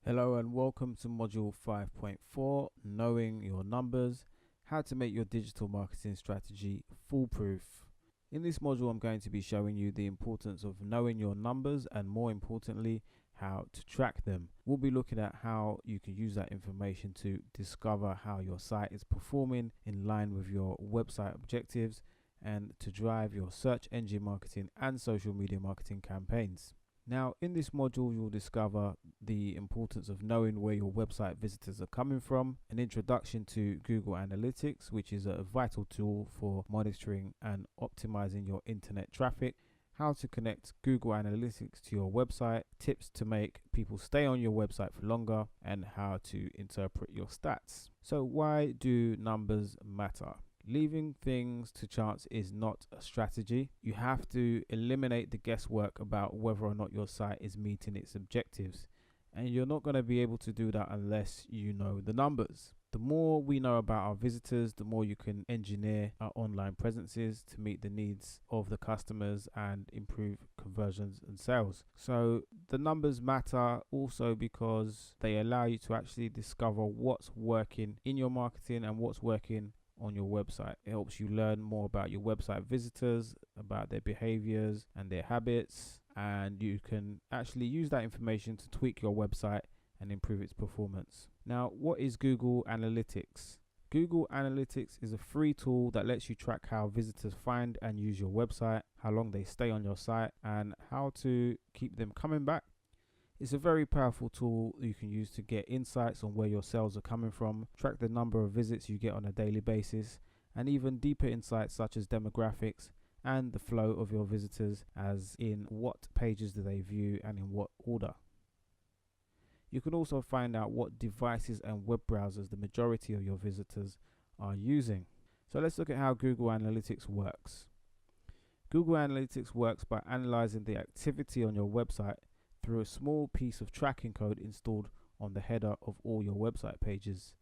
Hello and welcome to Module 5.4, Knowing Your Numbers, how to make your digital marketing strategy foolproof. In this module, I'm going to be showing you the importance of knowing your numbers and, more importantly, how to track them. We'll be looking at how you can use that information to discover how your site is performing in line with your website objectives and to drive your search engine marketing and social media marketing campaigns. Now, in this module, you'll discover the importance of knowing where your website visitors are coming from, an introduction to Google Analytics, which is a vital tool for monitoring and optimizing your internet traffic, how to connect Google Analytics to your website, tips to make people stay on your website for longer, and how to interpret your stats. So, why do numbers matter? Leaving things to chance is not a strategy. You have to eliminate the guesswork about whether or not your site is meeting its objectives. And you're not going to be able to do that unless you know the numbers. The more we know about our visitors, the more you can engineer our online presences to meet the needs of the customers and improve conversions and sales. So the numbers matter also because they allow you to actually discover what's working in your marketing and what's working on your website. It helps you learn more about your website visitors, about their behaviors and their habits, and you can actually use that information to tweak your website and improve its performance. Now, what is Google Analytics? Google Analytics is a free tool that lets you track how visitors find and use your website, how long they stay on your site, and how to keep them coming back. It's a very powerful tool you can use to get insights on where your sales are coming from, track the number of visits you get on a daily basis, and even deeper insights such as demographics and the flow of your visitors, as in what pages do they view and in what order. You can also find out what devices and web browsers the majority of your visitors are using. So let's look at how Google Analytics works. Google Analytics works by analyzing the activity on your website through a small piece of tracking code installed on the header of all your website pages.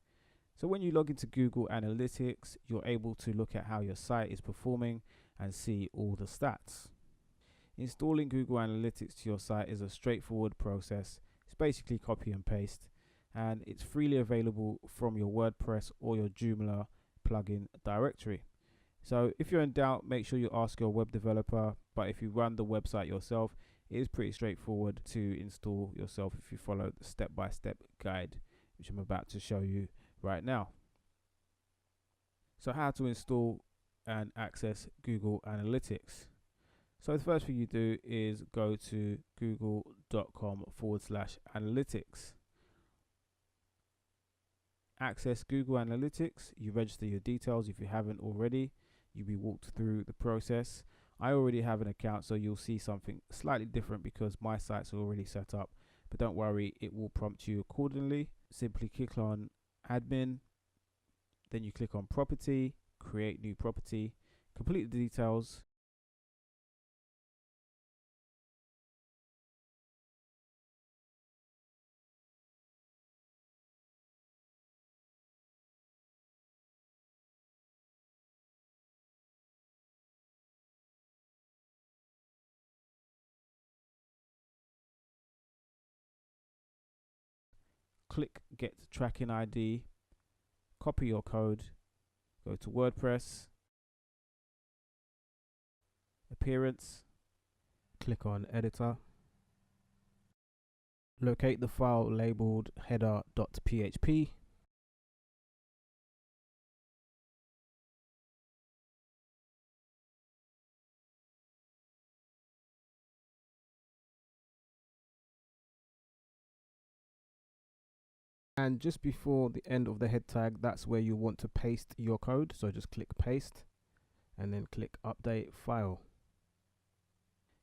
So when you log into Google Analytics, you're able to look at how your site is performing and see all the stats. Installing Google Analytics to your site is a straightforward process. It's basically copy and paste, and it's freely available from your WordPress or your Joomla plugin directory. So if you're in doubt, make sure you ask your web developer, but if you run the website yourself, it is pretty straightforward to install yourself if you follow the step-by-step guide, which I'm about to show you right now. So how to install and access Google Analytics. So the first thing you do is go to google.com/analytics. Access Google Analytics. You register your details if you haven't already. You'll be walked through the process. I already have an account, so you'll see something slightly different because my site's already set up, but don't worry, it will prompt you accordingly. Simply click on admin, then you click on property, create new property, complete the details. Click get tracking ID, copy your code, go to WordPress, appearance, click on editor, locate the file labeled header.php, and just before the end of the head tag, that's where you want to paste your code. So just click paste and then click update file.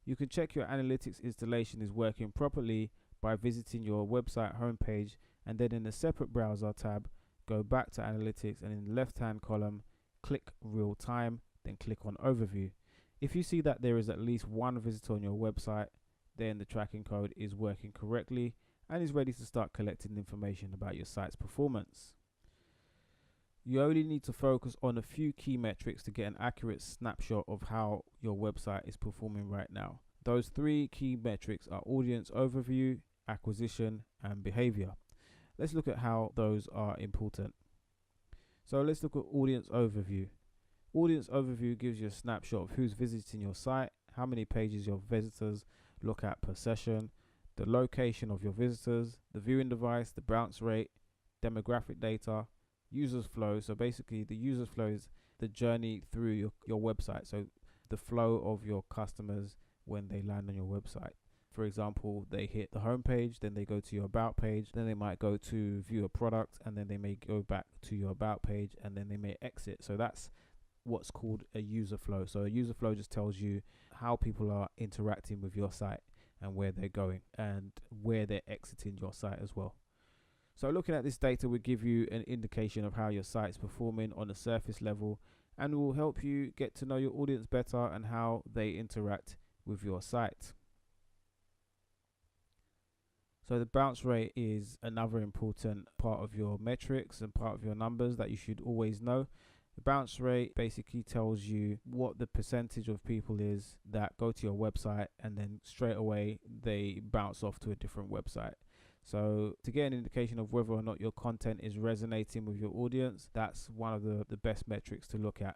You can check your analytics installation is working properly by visiting your website homepage, and then in a separate browser tab, go back to analytics, and in the left hand column, click real time, then click on overview. If you see that there is at least one visitor on your website, then the tracking code is working correctly and is ready to start collecting information about your site's performance. You only need to focus on a few key metrics to get an accurate snapshot of how your website is performing right now. Those three key metrics are audience overview, acquisition, and behavior. Let's look at how those are important. So let's look at audience overview. Audience overview gives you a snapshot of who's visiting your site, how many pages your visitors look at per session, the location of your visitors, the viewing device, the bounce rate, demographic data, users flow. So basically the users flow is the journey through your website. So the flow of your customers when they land on your website. For example, they hit the home page, then they go to your about page, then they might go to view a product, and then they may go back to your about page, and then they may exit. So that's what's called a user flow. So a user flow just tells you how people are interacting with your site and where they're going and where they're exiting your site as well. So looking at this data will give you an indication of how your site is performing on a surface level, and will help you get to know your audience better and how they interact with your site. So the bounce rate is another important part of your metrics and part of your numbers that you should always know. The bounce rate basically tells you what the percentage of people is that go to your website and then straight away they bounce off to a different website. So to get an indication of whether or not your content is resonating with your audience, that's one of the best metrics to look at.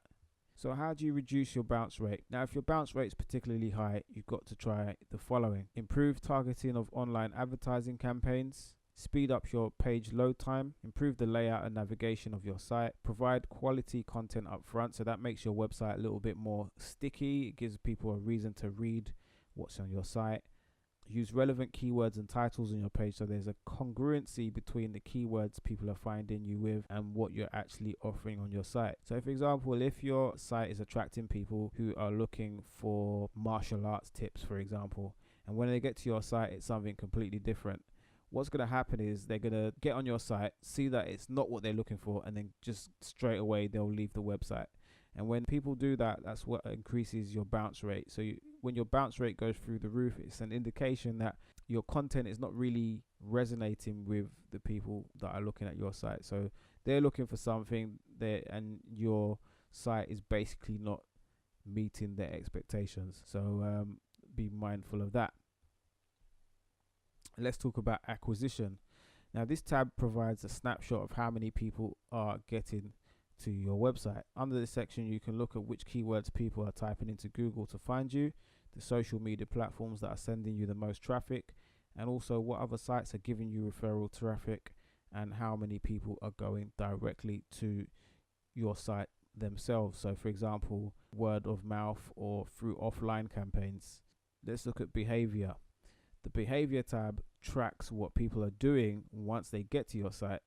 So how do you reduce your bounce rate? Now, if your bounce rate is particularly high, you've got to try the following. Improve targeting of online advertising campaigns. Speed up your page load time. Improve the layout and navigation of your site. Provide quality content up front, so that makes your website a little bit more sticky. It gives people a reason to read what's on your site. Use relevant keywords and titles on your page, so there's a congruency between the keywords people are finding you with and what you're actually offering on your site. So for example, if your site is attracting people who are looking for martial arts tips, for example, and when they get to your site it's something completely different, what's going to happen is they're going to get on your site, see that it's not what they're looking for, and then just straight away they'll leave the website. And when people do that, that's what increases your bounce rate. So when your bounce rate goes through the roof, it's an indication that your content is not really resonating with the people that are looking at your site. So they're looking for something there, and your site is basically not meeting their expectations. So be mindful of that. Let's talk about acquisition. Now, this tab provides a snapshot of how many people are getting to your website. Under this section, you can look at which keywords people are typing into Google to find you, the social media platforms that are sending you the most traffic, and also what other sites are giving you referral traffic and how many people are going directly to your site themselves. So for example, word of mouth or through offline campaigns. Let's look at behavior. The behavior tab tracks what people are doing once they get to your site.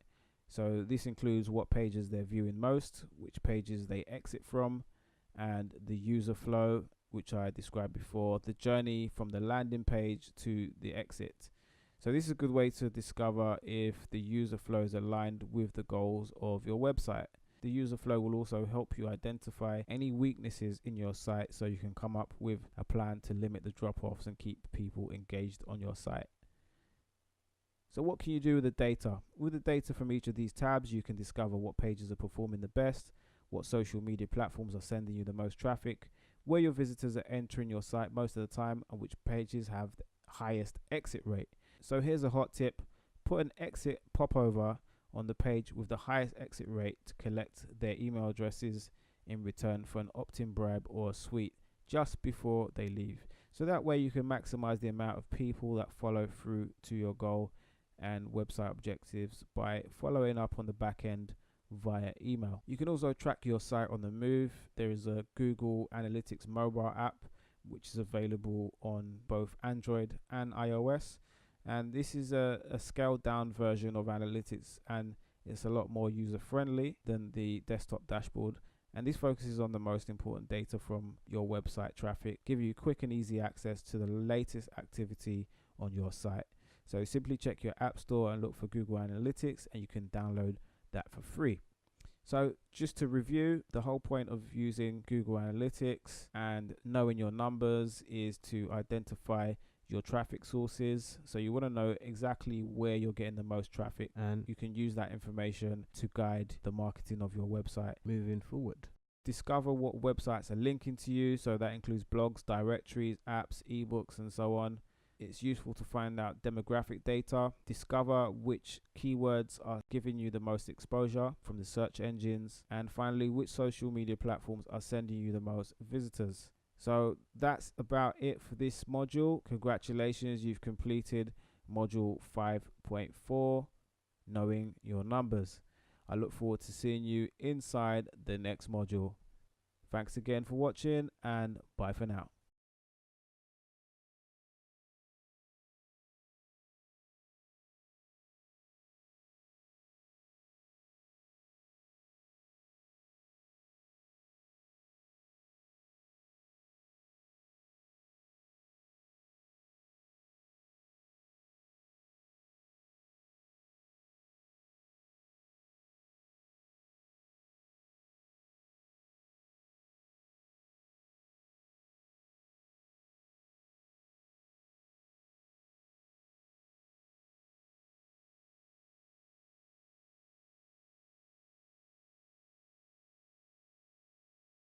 So this includes what pages they're viewing most, which pages they exit from, and the user flow, which I described before, the journey from the landing page to the exit. So this is a good way to discover if the user flow is aligned with the goals of your website. The user flow will also help you identify any weaknesses in your site, so you can come up with a plan to limit the drop-offs and keep people engaged on your site. So what can you do with the data? With the data from each of these tabs, you can discover what pages are performing the best, what social media platforms are sending you the most traffic, where your visitors are entering your site most of the time, and which pages have the highest exit rate. So here's a hot tip. Put an exit popover on the page with the highest exit rate to collect their email addresses in return for an opt-in bribe or a sweet just before they leave. So that way you can maximize the amount of people that follow through to your goal and website objectives by following up on the back end via email. You can also track your site on the move. There is a Google Analytics mobile app which is available on both Android and iOS, and this is a scaled down version of Analytics, and it's a lot more user friendly than the desktop dashboard, and this focuses on the most important data from your website traffic, give you quick and easy access to the latest activity on your site. So simply check your app store and look for Google Analytics, and you can download that for free. So just to review, the whole point of using Google Analytics and knowing your numbers is to identify your traffic sources. So you want to know exactly where you're getting the most traffic, and you can use that information to guide the marketing of your website moving forward. Discover what websites are linking to you. So that includes blogs, directories, apps, ebooks, and so on. It's useful to find out demographic data, discover which keywords are giving you the most exposure from the search engines, and finally, which social media platforms are sending you the most visitors. So that's about it for this module. Congratulations, you've completed module 5.4, knowing your numbers. I look forward to seeing you inside the next module. Thanks again for watching, and bye for now.